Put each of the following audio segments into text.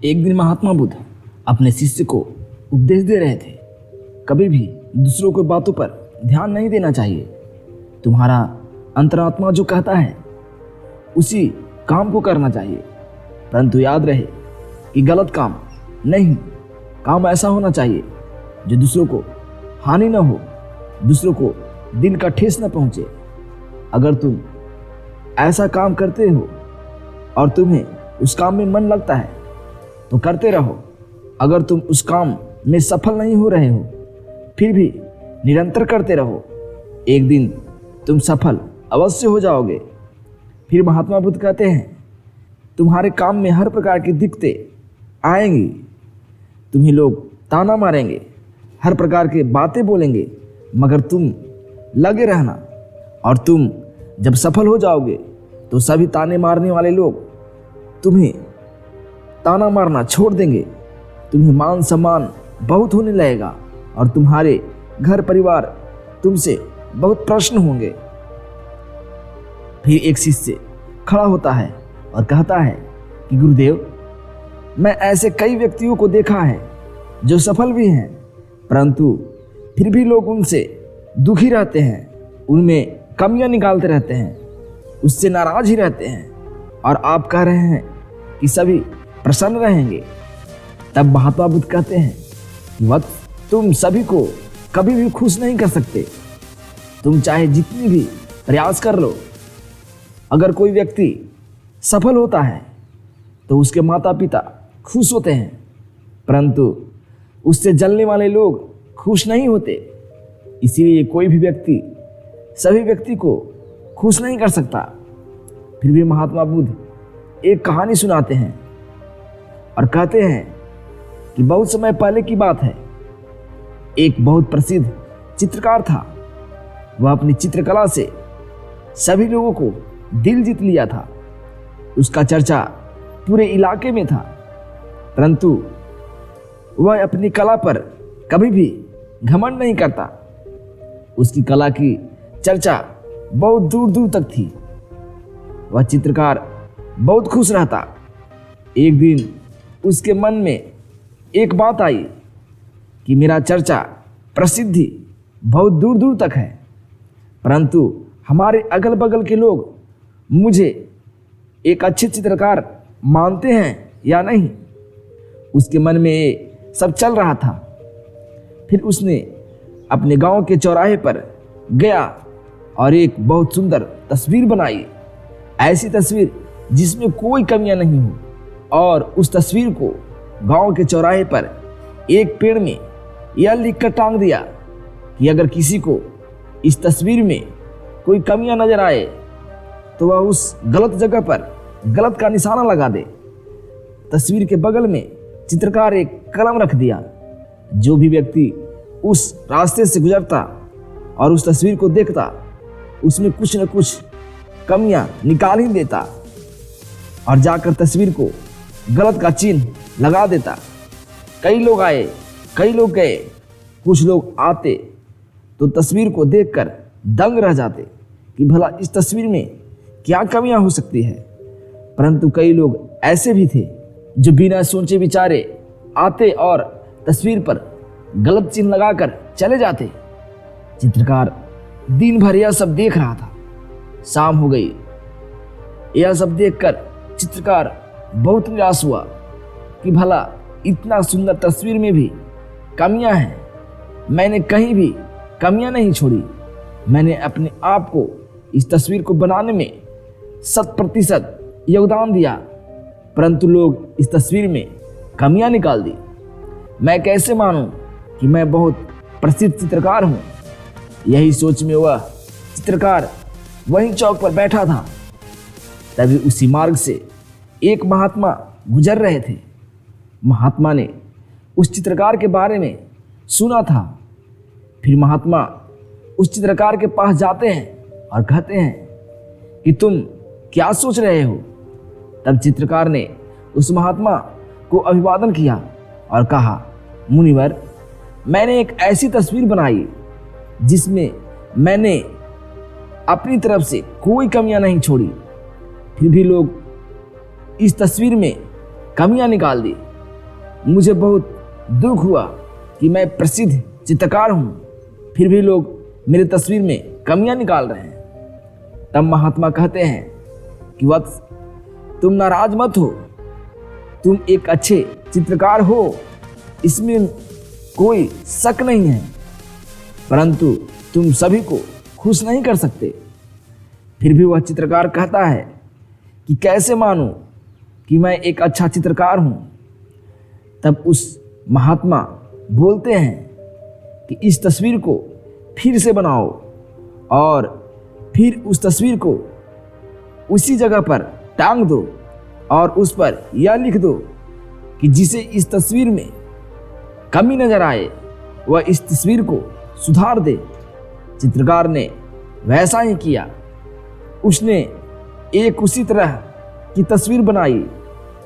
एक दिन महात्मा बुद्ध अपने शिष्य को उपदेश दे रहे थे। कभी भी दूसरों की बातों पर ध्यान नहीं देना चाहिए। तुम्हारा अंतरात्मा जो कहता है उसी काम को करना चाहिए, परंतु याद रहे कि गलत काम नहीं, काम ऐसा होना चाहिए जो दूसरों को हानि न हो, दूसरों को दिल का ठेस न पहुंचे। अगर तुम ऐसा काम करते हो और तुम्हें उस काम में मन लगता है तो करते रहो। अगर तुम उस काम में सफल नहीं हो रहे हो फिर भी निरंतर करते रहो, एक दिन तुम सफल अवश्य हो जाओगे। फिर महात्मा बुद्ध कहते हैं, तुम्हारे काम में हर प्रकार की दिक्कतें आएंगी, तुम्हें लोग ताना मारेंगे, हर प्रकार की बातें बोलेंगे, मगर तुम लगे रहना और तुम जब सफल हो जाओगे तो सभी ताने मारने वाले लोग तुम्हें ताना मारना छोड़ देंगे। तुम्हें मान सम्मान बहुत होने लगेगा और तुम्हारे घर परिवार तुमसे बहुत प्रश्न होंगे। फिर एक शिष्य खड़ा होता है और कहता है कि गुरुदेव, मैं ऐसे कई व्यक्तियों को देखा है जो सफल भी हैं, परंतु फिर भी लोग उनसे दुखी रहते हैं, उनमें कमियां निकालते रहते हैं, उससे नाराज ही रहते हैं, और आप कह रहे हैं कि सभी प्रसन्न रहेंगे। तब महात्मा बुद्ध कहते हैं कि वक्त तुम सभी को कभी भी खुश नहीं कर सकते, तुम चाहे जितनी भी प्रयास कर लो। अगर कोई व्यक्ति सफल होता है तो उसके माता पिता खुश होते हैं, परंतु उससे जलने वाले लोग खुश नहीं होते। इसीलिए कोई भी व्यक्ति सभी व्यक्ति को खुश नहीं कर सकता। फिर भी महात्मा बुद्ध एक कहानी सुनाते हैं और कहते हैं कि बहुत समय पहले की बात है, एक बहुत प्रसिद्ध चित्रकार था। वह अपनी चित्रकला से सभी लोगों को दिल जीत लिया था। उसका चर्चा पूरे इलाके में था, परंतु वह अपनी कला पर कभी भी घमंड नहीं करता। उसकी कला की चर्चा बहुत दूर दूर तक थी। वह चित्रकार बहुत खुश रहता। एक दिन उसके मन में एक बात आई कि मेरा चर्चा प्रसिद्धि बहुत दूर दूर तक है, परंतु हमारे अगल बगल के लोग मुझे एक अच्छे चित्रकार मानते हैं या नहीं। उसके मन में ये सब चल रहा था। फिर उसने अपने गांव के चौराहे पर गया और एक बहुत सुंदर तस्वीर बनाई, ऐसी तस्वीर जिसमें कोई कमियां नहीं हो, और उस तस्वीर को गांव के चौराहे पर एक पेड़ में यह लिखकर टांग दिया कि अगर किसी को इस तस्वीर में कोई कमियां नजर आए तो वह उस गलत जगह पर गलत का निशाना लगा दे। तस्वीर के बगल में चित्रकार एक कलम रख दिया। जो भी व्यक्ति उस रास्ते से गुजरता और उस तस्वीर को देखता, उसमें कुछ न कुछ कमियां निकाल ही देता और जाकर तस्वीर को गलत का चिन्ह लगा देता। कई लोग आए, कई लोग गए। कुछ लोग आते तो तस्वीर को देखकर दंग रह जाते कि भला इस तस्वीर में क्या कमियां हो सकती है, परंतु कई लोग ऐसे भी थे जो बिना सोचे विचारे आते और तस्वीर पर गलत चिन्ह लगाकर चले जाते। चित्रकार दिन भर यह सब देख रहा था। शाम हो गई। यह सब देखकर चित्रकार बहुत निराश हुआ कि भला इतना सुंदर तस्वीर में भी कमियां हैं। मैंने कहीं भी कमियां नहीं छोड़ी। मैंने अपने आप को इस तस्वीर को बनाने में 100% योगदान दिया, परंतु लोग इस तस्वीर में कमियां निकाल दी। मैं कैसे मानूं कि मैं बहुत प्रसिद्ध चित्रकार हूं। यही सोच में वह चित्रकार वहीं चौक पर बैठा था। तभी उसी मार्ग से एक महात्मा गुजर रहे थे। महात्मा ने उस चित्रकार के बारे में सुना था। फिर महात्मा उस चित्रकार के पास जाते हैं और कहते हैं कि तुम क्या सोच रहे हो। तब चित्रकार ने उस महात्मा को अभिवादन किया और कहा, मुनिवर, मैंने एक ऐसी तस्वीर बनाई जिसमें मैंने अपनी तरफ से कोई कमियां नहीं छोड़ी। फिर भी लोग इस तस्वीर में कमियां निकाल दी। मुझे बहुत दुख हुआ कि मैं प्रसिद्ध चित्रकार हूँ, फिर भी लोग मेरी तस्वीर में कमियां निकाल रहे हैं। तब महात्मा कहते हैं कि वत्स, तुम नाराज मत हो, तुम एक अच्छे चित्रकार हो, इसमें कोई शक नहीं है, परंतु तुम सभी को खुश नहीं कर सकते। फिर भी वह चित्रकार कहता है कि कैसे मानूं कि मैं एक अच्छा चित्रकार हूँ। तब उस महात्मा बोलते हैं कि इस तस्वीर को फिर से बनाओ और फिर उस तस्वीर को उसी जगह पर टांग दो और उस पर यह लिख दो कि जिसे इस तस्वीर में कमी नजर आए वह इस तस्वीर को सुधार दे। चित्रकार ने वैसा ही किया। उसने एक उसी तरह की तस्वीर बनाई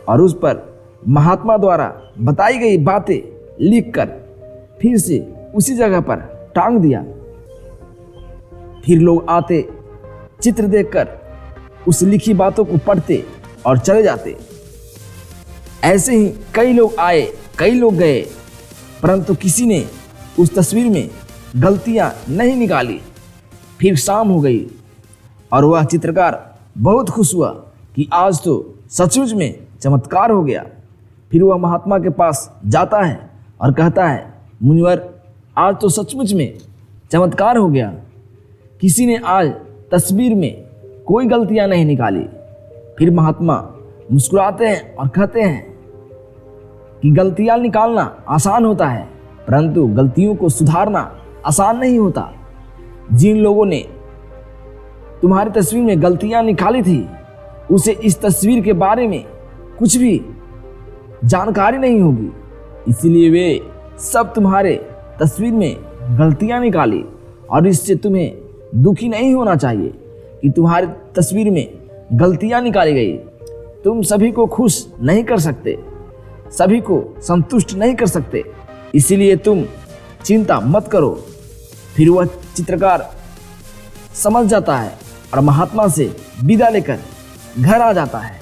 और उस पर महात्मा द्वारा बताई गई बातें लिखकर फिर से उसी जगह पर टांग दिया। फिर लोग आते, चित्र देखकर उस लिखी बातों को पढ़ते और चले जाते। ऐसे ही कई लोग आए, कई लोग गए, परंतु किसी ने उस तस्वीर में गलतियां नहीं निकाली। फिर शाम हो गई और वह चित्रकार बहुत खुश हुआ कि आज तो सचमुच में चमत्कार हो गया। फिर वह महात्मा के पास जाता है और कहता है, मुनिवर, आज तो सचमुच में चमत्कार हो गया। किसी ने आज तस्वीर में कोई गलतियां नहीं निकाली। फिर महात्मा मुस्कुराते हैं और कहते हैं कि गलतियां निकालना आसान होता है, परंतु गलतियों को सुधारना आसान नहीं होता। जिन लोगों ने तुम्हारी तस्वीर में गलतियां निकाली थी, उसे इस तस्वीर के बारे में कुछ भी जानकारी नहीं होगी, इसीलिए वे सब तुम्हारे तस्वीर में गलतियां निकाली। और इससे तुम्हें दुखी नहीं होना चाहिए कि तुम्हारी तस्वीर में गलतियां निकाली गई। तुम सभी को खुश नहीं कर सकते, सभी को संतुष्ट नहीं कर सकते, इसीलिए तुम चिंता मत करो। फिर वह चित्रकार समझ जाता है और महात्मा से विदा लेकर घर आ जाता है।